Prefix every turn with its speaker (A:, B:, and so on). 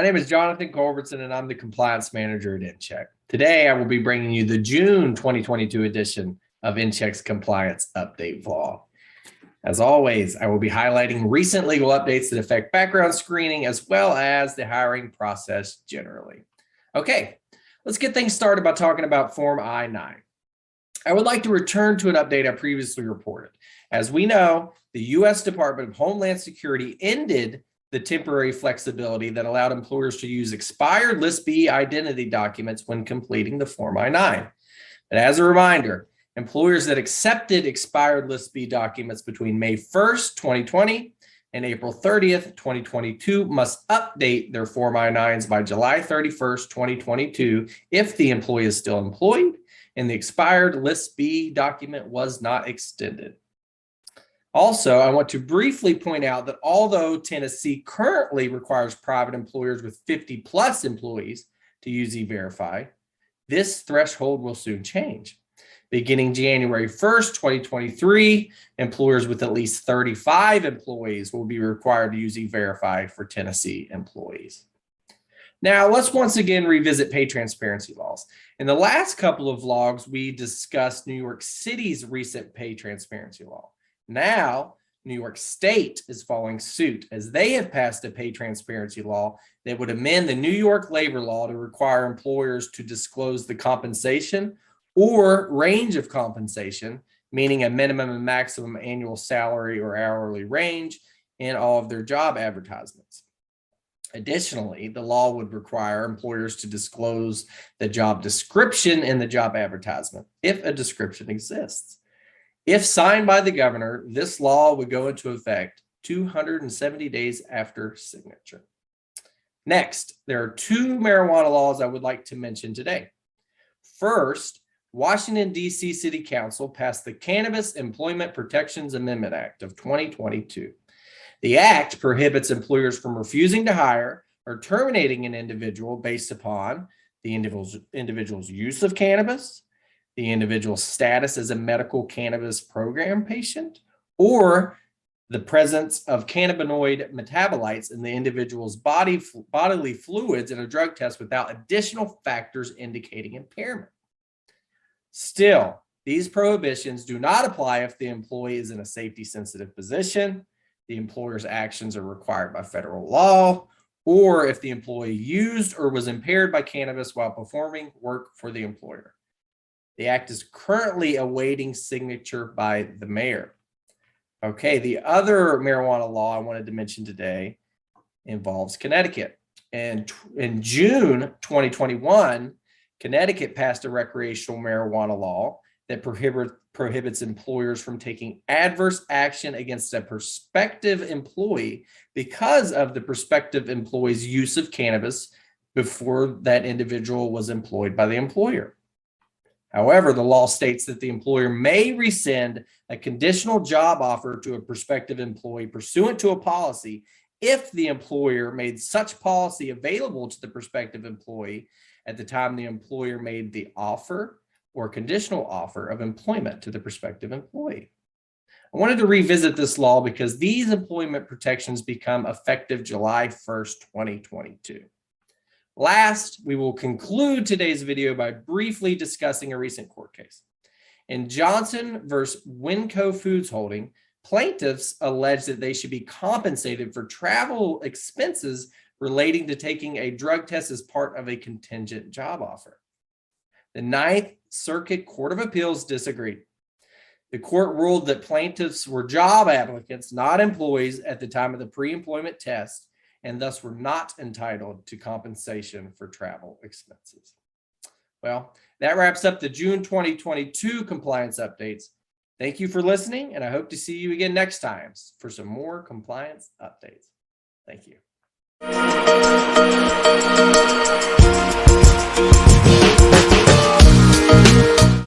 A: My name is Jonathan Culbertson, and I'm the compliance manager at InCheck. Today, I will be bringing you the June 2022 edition of InCheck's Compliance Update Vlog. As always, I will be highlighting recent legal updates that affect background screening as well as the hiring process generally. Okay, let's get things started by talking about Form I-9. I would like to return to an update I previously reported. As we know, the U.S. Department of Homeland Security ended the temporary flexibility that allowed employers to use expired List B identity documents when completing the Form I-9. But as a reminder, employers that accepted expired List B documents between May 1st, 2020 and April 30th, 2022 must update their Form I-9s by July 31st, 2022 if the employee is still employed and the expired List B document was not extended. Also, I want to briefly point out that although Tennessee currently requires private employers with 50 plus employees to use E-Verify, this threshold will soon change. Beginning January 1st, 2023, employers with at least 35 employees will be required to use E-Verify for Tennessee employees. Now, let's once again revisit pay transparency laws. In the last couple of vlogs, we discussed New York City's recent pay transparency law. Now, New York State is following suit as they have passed a pay transparency law that would amend the New York labor law to require employers to disclose the compensation or range of compensation, meaning a minimum and maximum annual salary or hourly range in all of their job advertisements. Additionally, the law would require employers to disclose the job description in the job advertisement, if a description exists. If signed by the governor, this law would go into effect 270 days after signature. Next, there are two marijuana laws I would like to mention today. First, Washington, D.C. City Council passed the Cannabis Employment Protections Amendment Act of 2022. The act prohibits employers from refusing to hire or terminating an individual based upon the individual's use of cannabis, the individual's status as a medical cannabis program patient, or the presence of cannabinoid metabolites in the individual's bodily fluids in a drug test without additional factors indicating impairment. Still, these prohibitions do not apply if the employee is in a safety-sensitive position, the employer's actions are required by federal law, or if the employee used or was impaired by cannabis while performing work for the employer. The act is currently awaiting signature by the mayor. Okay, the other marijuana law I wanted to mention today involves Connecticut. And in June 2021, Connecticut passed a recreational marijuana law that prohibits employers from taking adverse action against a prospective employee because of the prospective employee's use of cannabis before that individual was employed by the employer. However, the law states that the employer may rescind a conditional job offer to a prospective employee pursuant to a policy if the employer made such policy available to the prospective employee at the time the employer made the offer or conditional offer of employment to the prospective employee. I wanted to revisit this law because these employment protections become effective July 1st, 2022. Last, we will conclude today's video by briefly discussing a recent court case. In Johnson versus Winco Foods Holding, plaintiffs alleged that they should be compensated for travel expenses relating to taking a drug test as part of a contingent job offer. The Ninth Circuit Court of Appeals disagreed. The court ruled that plaintiffs were job applicants, not employees at the time of the pre-employment test, and thus were not entitled to compensation for travel expenses. Well, that wraps up the June 2022 compliance updates. Thank you for listening, and I hope to see you again next time for some more compliance updates. Thank you.